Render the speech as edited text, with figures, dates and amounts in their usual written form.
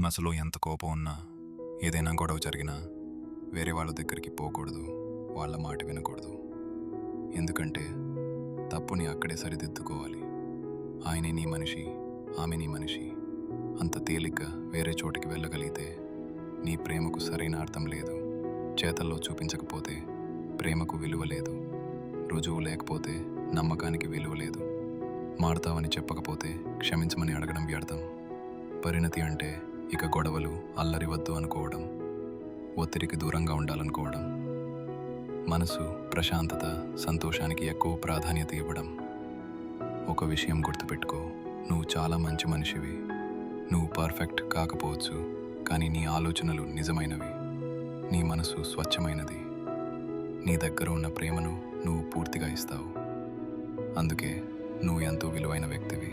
మనసులో ఎంత కోపం ఉన్నా, ఏదైనా గొడవ జరిగినా వేరే వాళ్ళ దగ్గరికి పోకూడదు, వాళ్ళ మాట వినకూడదు. ఎందుకంటే తప్పుని అక్కడే సరిదిద్దుకోవాలి. ఆయనే నీ మనిషి, ఆమె నీ మనిషి. అంత తేలిగ్గా వేరే చోటికి వెళ్ళగలిగితే నీ ప్రేమకు సరైన అర్థం లేదు. చేతల్లో చూపించకపోతే ప్రేమకు విలువ లేదు. రుజువు లేకపోతే నమ్మకానికి విలువ లేదు. మారుతావని చెప్పకపోతే క్షమించమని అడగడం వ్యర్థం. పరిణతి అంటే ఇక గొడవలు, అల్లరి వద్దు అనుకోవడం, ఒత్తిడికి దూరంగా ఉండాలనుకోవడం. మనసు, ప్రశాంతత, సంతోషానికి ఎక్కువ ప్రాధాన్యత ఇవ్వడం. ఒక విషయం గుర్తుపెట్టుకో, నువ్వు చాలా మంచి మనిషివి. నువ్వు పర్ఫెక్ట్ కాకపోవచ్చు, కానీ నీ ఆలోచనలు నిజమైనవి. నీ మనసు స్వచ్ఛమైనది. నీ దగ్గర ఉన్న ప్రేమను నువ్వు పూర్తిగా ఇస్తావు. అందుకే నువ్వు ఎంతో విలువైన వ్యక్తివి.